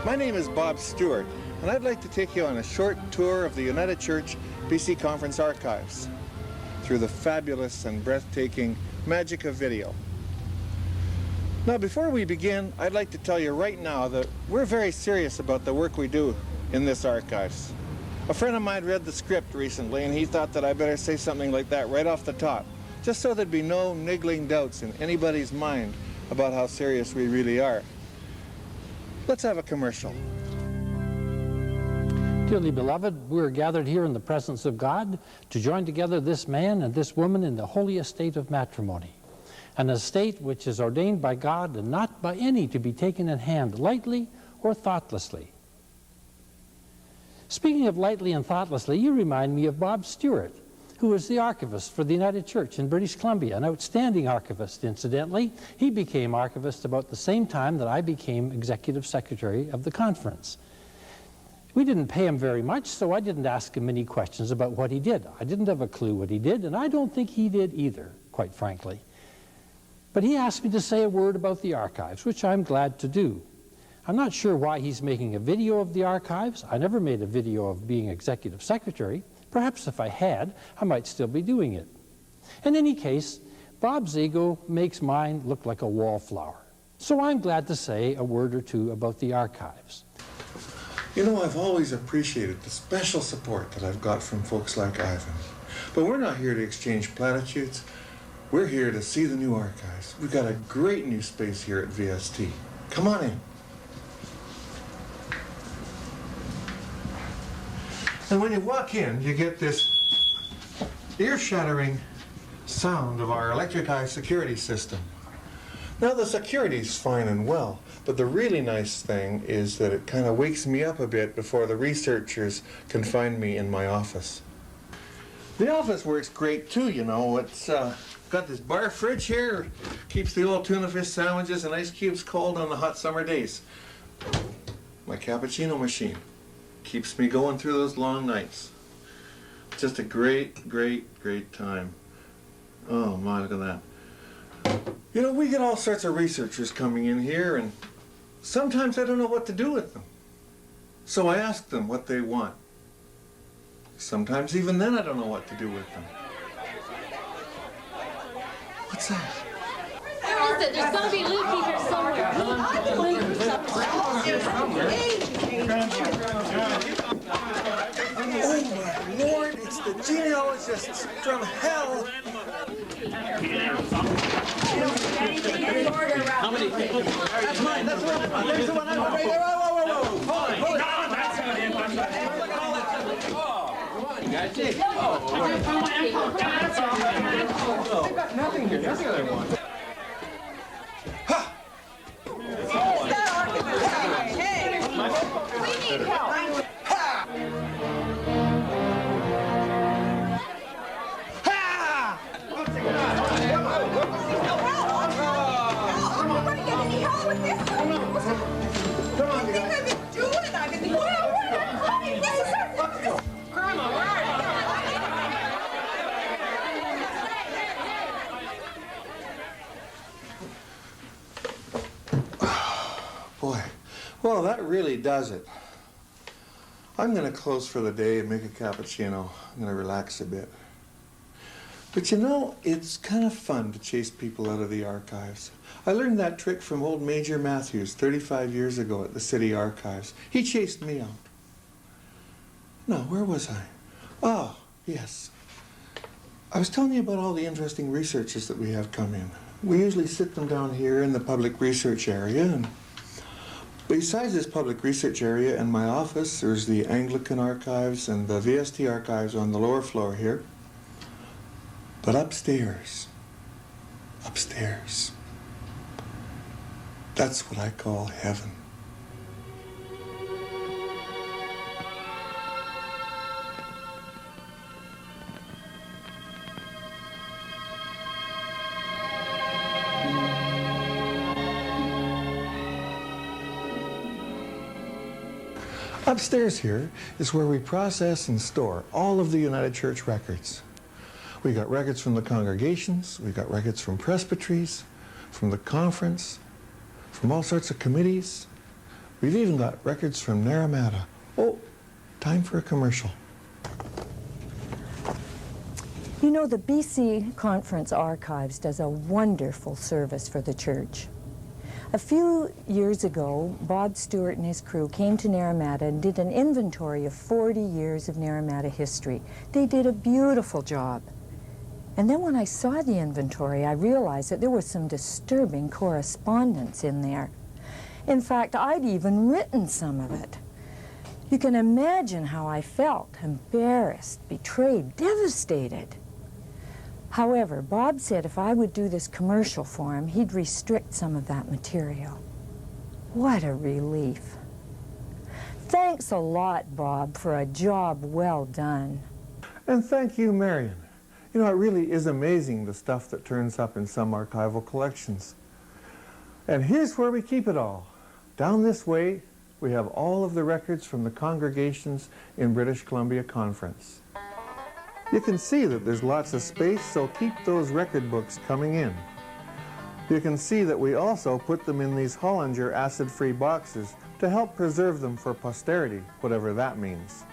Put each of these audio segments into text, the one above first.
My name is Bob Stewart, and I'd like to take you on a short tour of the United Church BC Conference archives through the fabulous and breathtaking magic of video. Now, before we begin, I'd like to tell you right now that we're very serious about the work we do in this archives. A friend of mine read the script recently, and he thought that I better say something like that right off the top, just so there'd be no niggling doubts in anybody's mind about how serious we really are. Let's have a commercial. Dearly beloved, we're gathered here in the presence of God to join together this man and this woman in the holy estate of matrimony, an estate which is ordained by God and not by any to be taken in hand lightly or thoughtlessly. Speaking of lightly and thoughtlessly, you remind me of Bob Stewart, who was the archivist for the United Church in British Columbia, an outstanding archivist, incidentally. He became archivist about the same time that I became executive secretary of the conference. We didn't pay him very much, so I didn't ask him many questions about what he did. I didn't have a clue what he did, and I don't think he did either, quite frankly. But he asked me to say a word about the archives, which I'm glad to do. I'm not sure why he's making a video of the archives. I never made a video of being executive secretary. Perhaps if I had, I might still be doing it. In any case, Bob's ego makes mine look like a wallflower. So I'm glad to say a word or two about the archives. You know, I've always appreciated the special support that I've got from folks like Ivan. But we're not here to exchange platitudes. We're here to see the new archives. We've got a great new space here at VST. Come on in. And when you walk in, you get this ear-shattering sound of our electric-eye security system. Now, the security's fine and well, but the really nice thing is that it kind of wakes me up a bit before the researchers can find me in my office. The office works great too, you know. It's got this bar fridge here, keeps the old tuna fish sandwiches and ice cubes cold on the hot summer days. My cappuccino machine keeps me going through those long nights. Just a great, great, great time. Oh my, look at that. You know, we get all sorts of researchers coming in here, and sometimes I don't know what to do with them. So I ask them what they want. Sometimes even then I don't know what to do with them. What's that? Where is it? There's going to be Luke here somewhere. Oh my Lord, it's the genealogists from hell. How many people? That's mine, that's the one. There's the one I want right there. Whoa. Hold it. Guys, I've got nothing here. That's the other one. Ha! Hey! We need help! Boy, well, that really does it. I'm going to close for the day and make a cappuccino. I'm going to relax a bit. But you know, it's kind of fun to chase people out of the archives. I learned that trick from old Major Matthews 35 years ago at the city archives. He chased me out. No, where was I? Oh, yes. I was telling you about all the interesting researchers that we have come in. We usually sit them down here in the public research area, and besides this public research area and my office, there's the Anglican archives and the VST archives on the lower floor here. But upstairs, that's what I call heaven. Upstairs here is where we process and store all of the United Church records. We got records from the congregations, we got records from presbyteries, from the conference, from all sorts of committees. We've even got records from Naramata. Oh, time for a commercial. You know, the BC Conference Archives does a wonderful service for the church. A few years ago, Bob Stewart and his crew came to Naramata and did an inventory of 40 years of Naramata history. They did a beautiful job. And then when I saw the inventory, I realized that there was some disturbing correspondence in there. In fact, I'd even written some of it. You can imagine how I felt: embarrassed, betrayed, devastated. However, Bob said if I would do this commercial for him, he'd restrict some of that material. What a relief. Thanks a lot, Bob, for a job well done. And thank you, Marion. You know, it really is amazing the stuff that turns up in some archival collections. And here's where we keep it all. Down this way, we have all of the records from the congregations in British Columbia Conference. You can see that there's lots of space, so keep those record books coming in. You can see that we also put them in these Hollinger acid-free boxes to help preserve them for posterity, whatever that means.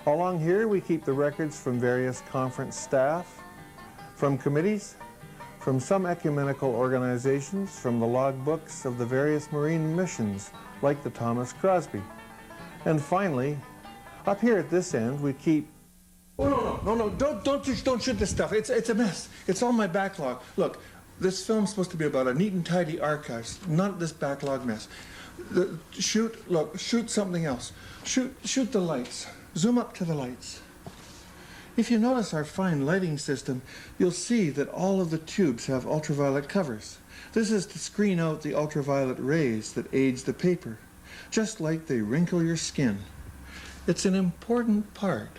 Along here, we keep the records from various conference staff, from committees, from some ecumenical organizations, from the logbooks of the various marine missions, like the Thomas Crosby. And finally, up here at this end, we keep... Oh, no, don't shoot this stuff. It's a mess. It's all my backlog. Look, this film's supposed to be about a neat and tidy archives, not this backlog mess. Shoot something else. Shoot the lights. Zoom up to the lights. If you notice our fine lighting system, you'll see that all of the tubes have ultraviolet covers. This is to screen out the ultraviolet rays that age the paper, just like they wrinkle your skin. It's an important part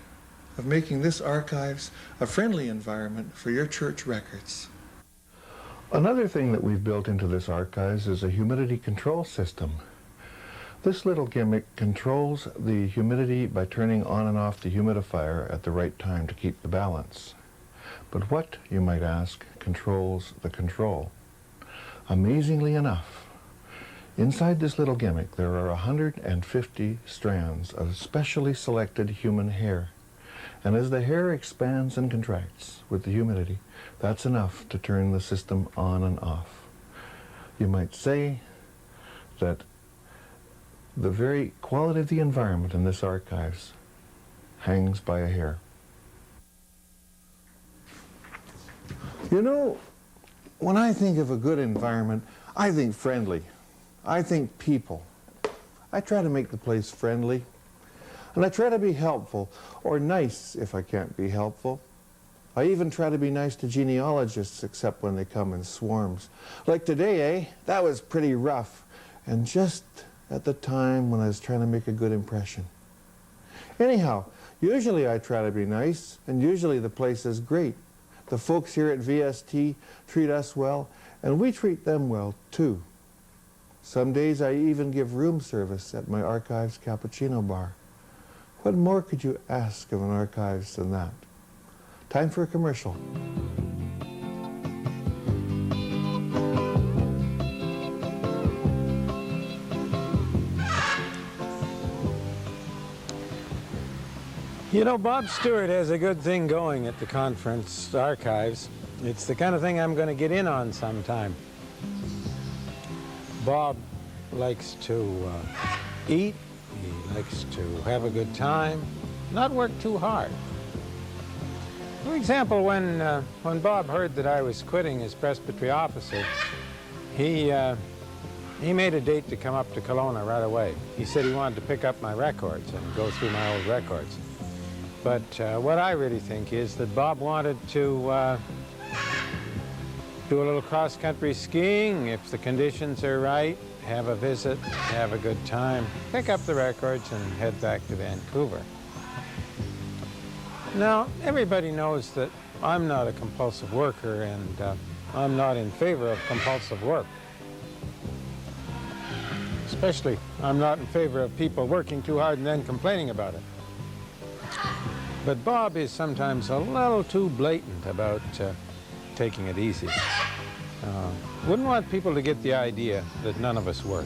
of making this archives a friendly environment for your church records. Another thing that we've built into this archives is a humidity control system. This little gimmick controls the humidity by turning on and off the humidifier at the right time to keep the balance. But what, you might ask, controls the control? Amazingly enough, inside this little gimmick there are 150 strands of specially selected human hair. And as the hair expands and contracts with the humidity, that's enough to turn the system on and off. You might say that the very quality of the environment in this archives hangs by a hair. You know, when I think of a good environment, I think friendly. I think people. I try to make the place friendly. And I try to be helpful, or nice if I can't be helpful. I even try to be nice to genealogists, except when they come in swarms. Like today, that was pretty rough. And just at the time when I was trying to make a good impression. Anyhow, usually I try to be nice, and usually the place is great. The folks here at VST treat us well, and we treat them well, too. Some days I even give room service at my archives cappuccino bar. What more could you ask of an archives than that? Time for a commercial. You know, Bob Stewart has a good thing going at the conference archives. It's the kind of thing I'm going to get in on sometime. Bob likes to eat. He likes to have a good time, not work too hard. For example, when Bob heard that I was quitting as presbytery officer, he made a date to come up to Kelowna right away. He said he wanted to pick up my records and go through my old records. But what I really think is that Bob wanted to do a little cross-country skiing if the conditions are right, have a visit, have a good time, pick up the records and head back to Vancouver. Now, everybody knows that I'm not a compulsive worker, and I'm not in favor of compulsive work. Especially, I'm not in favor of people working too hard and then complaining about it. But Bob is sometimes a little too blatant about taking it easy. Wouldn't want people to get the idea that none of us work.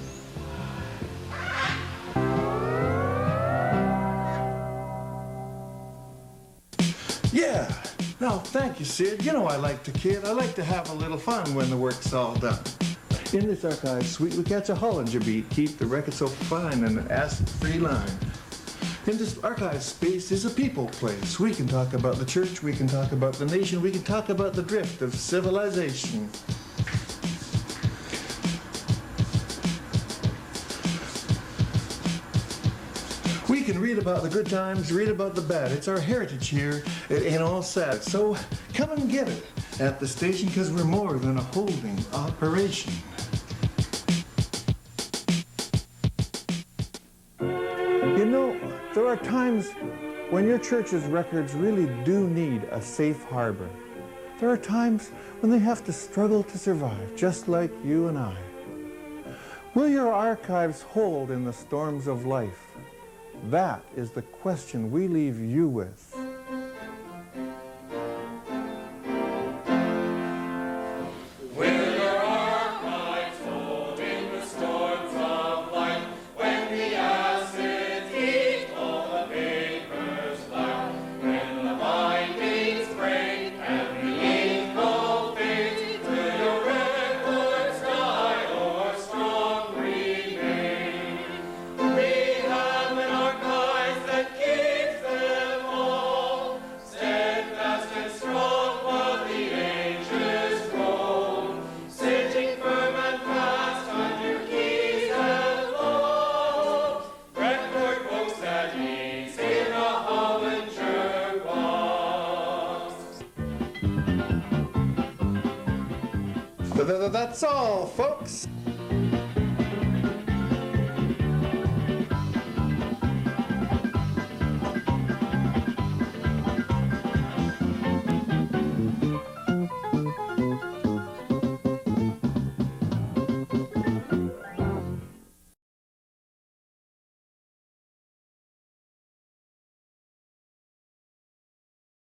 Yeah. No, thank you, Sid. You know I like to kid. I like to have a little fun when the work's all done. In this archive suite, we catch a Hollinger beat, keep the record so fine and an acid-free line. In this archive space is a people place. We can talk about the church, we can talk about the nation, we can talk about the drift of civilization. We can read about the good times, read about the bad. It's our heritage here. It ain't all sad. So come and get it at the station, because we're more than a holding operation. You know, there are times when your church's records really do need a safe harbor. There are times when they have to struggle to survive, just like you and I. Will your archives hold in the storms of life? That is the question we leave you with. That's all, folks.